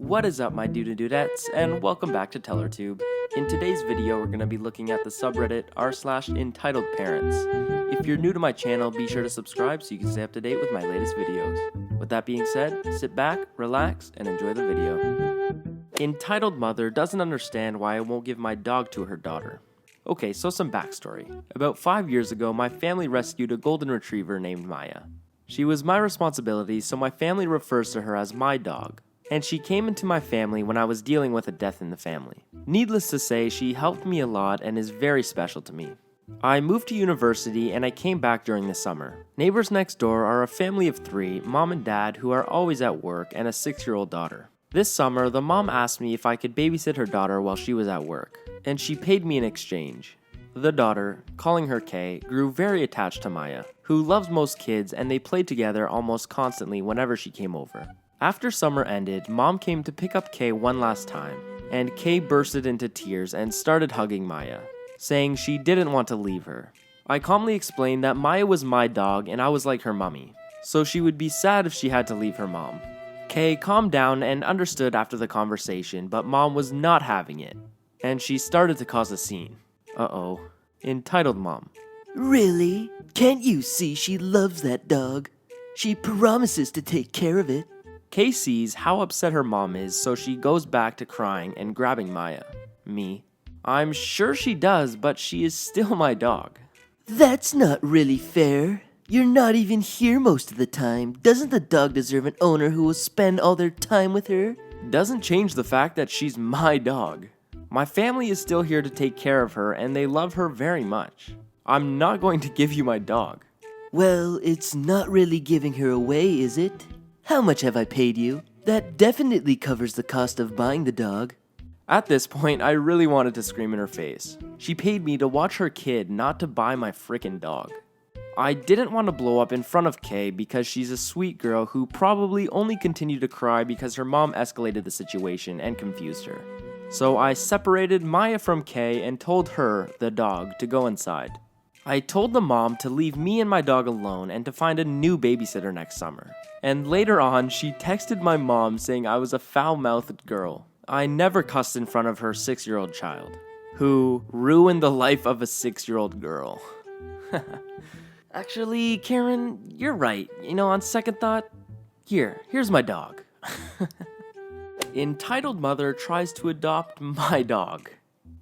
What is up, my dudettes, and welcome back to TellerTube. In today's video, we're going to be looking at the subreddit r/EntitledParents. If you're new to my channel, be sure to subscribe so you can stay up to date with my latest videos. With that being said, sit back, relax, and enjoy the video. Entitled mother doesn't understand why I won't give my dog to her daughter. Okay, so some backstory. About 5 years ago, my family rescued a golden retriever named Maya. She was my responsibility, so my family refers to her as my dog. And she came into my family when I was dealing with a death in the family. Needless to say, she helped me a lot and is very special to me. I moved to university and I came back during the summer. Neighbors next door are a family of 3, mom and dad, who are always at work, and a 6-year-old daughter. This summer, the mom asked me if I could babysit her daughter while she was at work, and she paid me in exchange. The daughter, calling her Kay, grew very attached to Maya, who loves most kids, and they played together almost constantly whenever she came over. After summer ended, Mom came to pick up Kay one last time, and Kay bursted into tears and started hugging Maya, saying she didn't want to leave her. I calmly explained that Maya was my dog and I was like her mummy, so she would be sad if she had to leave her mom. Kay calmed down and understood after the conversation, but Mom was not having it, and she started to cause a scene. Uh-oh. Entitled mom. Really? Can't you see she loves that dog? She promises to take care of it. Kay sees how upset her mom is, so she goes back to crying and grabbing Maya. Me. I'm sure she does, but she is still my dog. That's not really fair. You're not even here most of the time. Doesn't the dog deserve an owner who will spend all their time with her? Doesn't change the fact that she's my dog. My family is still here to take care of her, and they love her very much. I'm not going to give you my dog. Well, it's not really giving her away, is it? How much have I paid you? That definitely covers the cost of buying the dog. At this point, I really wanted to scream in her face. She paid me to watch her kid, not to buy my frickin' dog. I didn't want to blow up in front of Kay because she's a sweet girl who probably only continued to cry because her mom escalated the situation and confused her. So I separated Maya from Kay and told her, the dog, to go inside. I told the mom to leave me and my dog alone and to find a new babysitter next summer. And later on, she texted my mom saying I was a foul-mouthed girl. I never cussed in front of her 6-year-old child, who ruined the life of a 6-year-old girl. Actually, Karen, you're right. On second thought, here's my dog. Entitled mother tries to adopt my dog.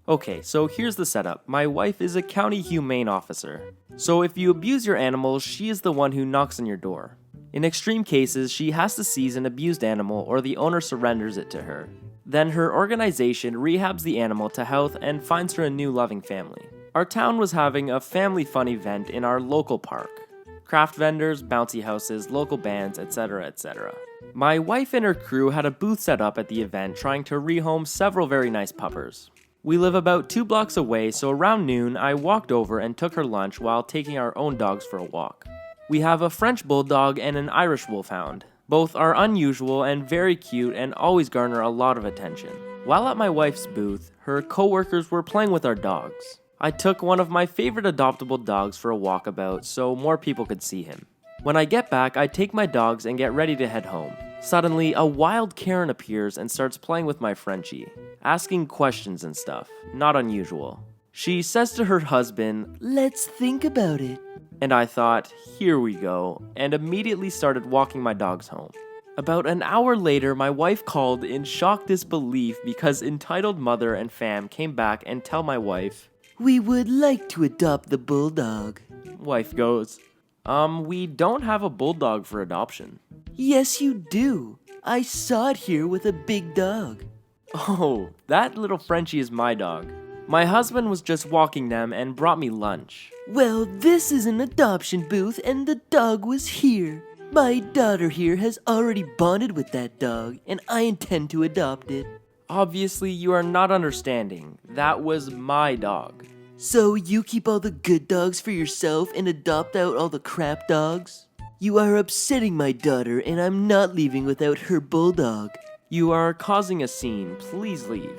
Okay, so here's the setup. My wife is a county humane officer. So if you abuse your animal, she is the one who knocks on your door. In extreme cases, she has to seize an abused animal or the owner surrenders it to her. Then her organization rehabs the animal to health and finds her a new loving family. Our town was having a family fun event in our local park. Craft vendors, bouncy houses, local bands, etc., etc. My wife and her crew had a booth set up at the event trying to rehome several very nice puppers. We live about 2 blocks away, so around noon, I walked over and took her lunch while taking our own dogs for a walk. We have a French bulldog and an Irish wolfhound. Both are unusual and very cute and always garner a lot of attention. While at my wife's booth, her co-workers were playing with our dogs. I took one of my favorite adoptable dogs for a walkabout so more people could see him. When I get back, I take my dogs and get ready to head home. Suddenly, a wild Karen appears and starts playing with my Frenchie, asking questions and stuff. Not unusual. She says to her husband, "Let's think about it." And I thought, here we go, and immediately started walking my dogs home. About an hour later, my wife called in shocked disbelief because entitled mother and fam came back and tell my wife, "We would like to adopt the bulldog." Wife goes, we don't have a bulldog for adoption." Yes, you do. I saw it here with a big dog. Oh, that little Frenchie is my dog. My husband was just walking them and brought me lunch. Well, this is an adoption booth and the dog was here. My daughter here has already bonded with that dog and I intend to adopt it. Obviously, you are not understanding. That was my dog. So you keep all the good dogs for yourself and adopt out all the crap dogs? You are upsetting my daughter and I'm not leaving without her bulldog. You are causing a scene. Please leave.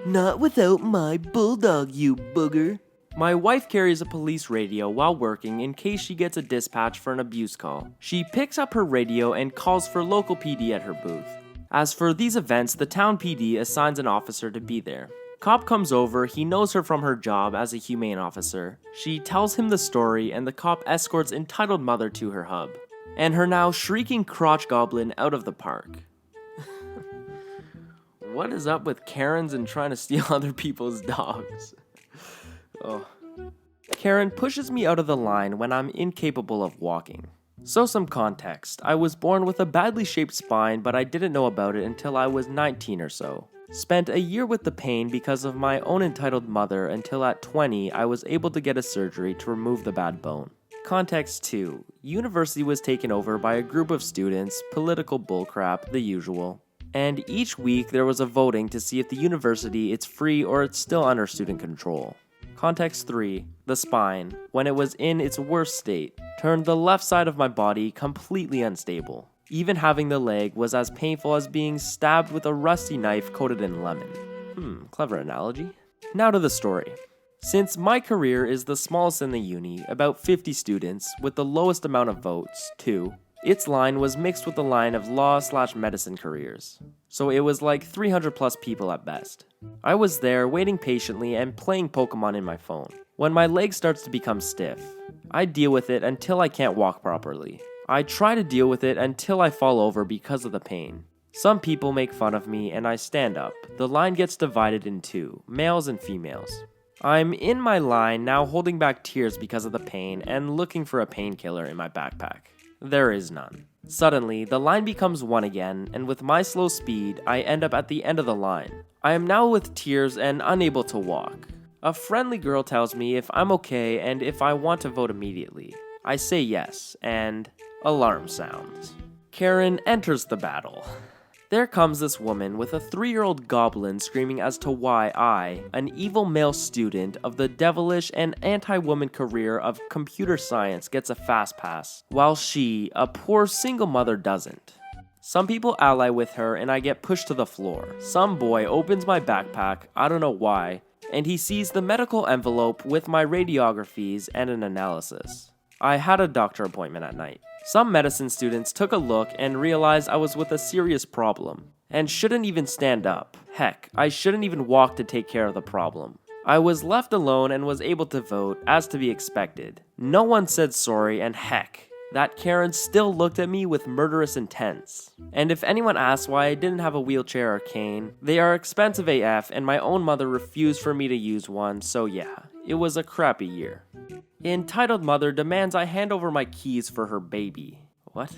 Not without my bulldog, you booger. My wife carries a police radio while working in case she gets a dispatch for an abuse call. She picks up her radio and calls for local PD at her booth. As for these events, the town PD assigns an officer to be there. Cop comes over, he knows her from her job as a humane officer. She tells him the story, and the cop escorts entitled mother to her hub, and her now shrieking crotch goblin out of the park. What is up with Karens and trying to steal other people's dogs? Oh. Karen pushes me out of the line when I'm incapable of walking. So some context, I was born with a badly shaped spine, but I didn't know about it until I was 19 or so. Spent a year with the pain because of my own entitled mother until at 20 I was able to get a surgery to remove the bad bone. Context 2. University was taken over by a group of students, political bullcrap, the usual. And each week there was a voting to see if the university it's free or it's still under student control. Context 3. The spine, when it was in its worst state, turned the left side of my body completely unstable. Even having the leg was as painful as being stabbed with a rusty knife coated in lemon. Clever analogy. Now to the story. Since my career is the smallest in the uni, about 50 students, with the lowest amount of votes, 2, its line was mixed with the line of law/medicine careers. So it was like 300 plus people at best. I was there waiting patiently and playing Pokemon in my phone. When my leg starts to become stiff, I deal with it until I can't walk properly. I try to deal with it until I fall over because of the pain. Some people make fun of me and I stand up. The line gets divided in two, males and females. I'm in my line now holding back tears because of the pain and looking for a painkiller in my backpack. There is none. Suddenly, the line becomes one again, and with my slow speed, I end up at the end of the line. I am now with tears and unable to walk. A friendly girl tells me if I'm okay and if I want to vote immediately. I say yes, and alarm sounds. Karen enters the battle. There comes this woman with a 3-year-old goblin screaming as to why I, an evil male student of the devilish and anti-woman career of computer science, gets a fast pass, while she, a poor single mother, doesn't. Some people ally with her and I get pushed to the floor. Some boy opens my backpack, I don't know why, and he sees the medical envelope with my radiographies and an analysis. I had a doctor appointment at night. Some medicine students took a look and realized I was with a serious problem, and shouldn't even stand up. Heck, I shouldn't even walk to take care of the problem. I was left alone and was able to vote, as to be expected. No one said sorry, and heck, that Karen still looked at me with murderous intents. And if anyone asks why I didn't have a wheelchair or cane, they are expensive AF and my own mother refused for me to use one, so yeah, it was a crappy year. Entitled mother demands I hand over my keys for her baby. What?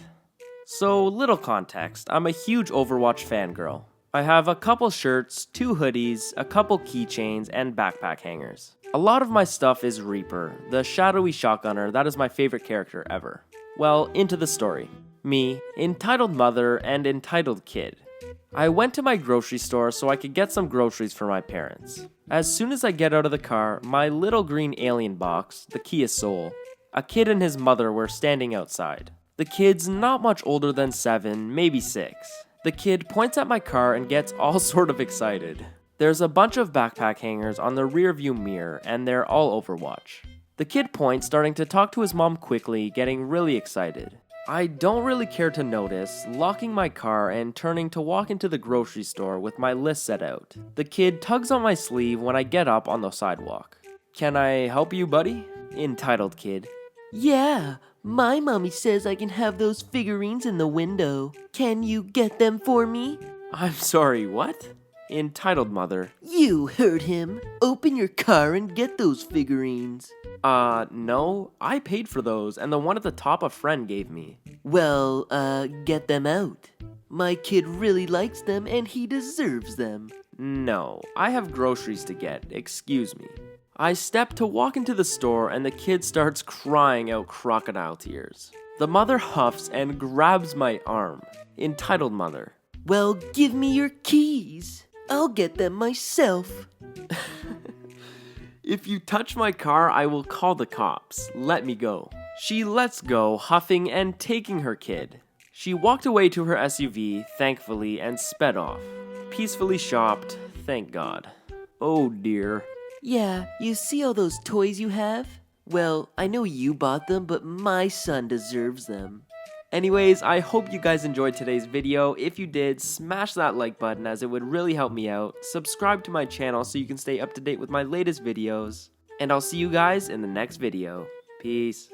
So, little context, I'm a huge Overwatch fangirl. I have a couple shirts, 2 hoodies, a couple keychains, and backpack hangers. A lot of my stuff is Reaper, the shadowy shotgunner that is my favorite character ever. Well, into the story. Me, entitled mother, and entitled kid. I went to my grocery store so I could get some groceries for my parents. As soon as I get out of the car, my little green alien box, the Kia Soul, a kid and his mother were standing outside. The kid's not much older than 7, maybe 6. The kid points at my car and gets all sort of excited. There's a bunch of backpack hangers on the rear view mirror and they're all Overwatch. The kid points, starting to talk to his mom quickly, getting really excited. I don't really care to notice, locking my car and turning to walk into the grocery store with my list set out. The kid tugs on my sleeve when I get up on the sidewalk. "Can I help you, buddy?" Entitled kid. Yeah, my mommy says I can have those figurines in the window. Can you get them for me? I'm sorry, what? Entitled mother. You heard him. Open your car and get those figurines. No, I paid for those, and the one at the top a friend gave me. Well, get them out. My kid really likes them and he deserves them. No, I have groceries to get, excuse me. I step to walk into the store and the kid starts crying out crocodile tears. The mother huffs and grabs my arm. Entitled mother. Well, give me your keys. I'll get them myself. If you touch my car, I will call the cops. Let me go. She lets go, huffing and taking her kid. She walked away to her SUV, thankfully, and sped off. Peacefully shopped, thank God. Oh dear. Yeah, you see all those toys you have? Well, I know you bought them, but my son deserves them. Anyways, I hope you guys enjoyed today's video. If you did, smash that like button as it would really help me out. Subscribe to my channel so you can stay up to date with my latest videos. And I'll see you guys in the next video. Peace.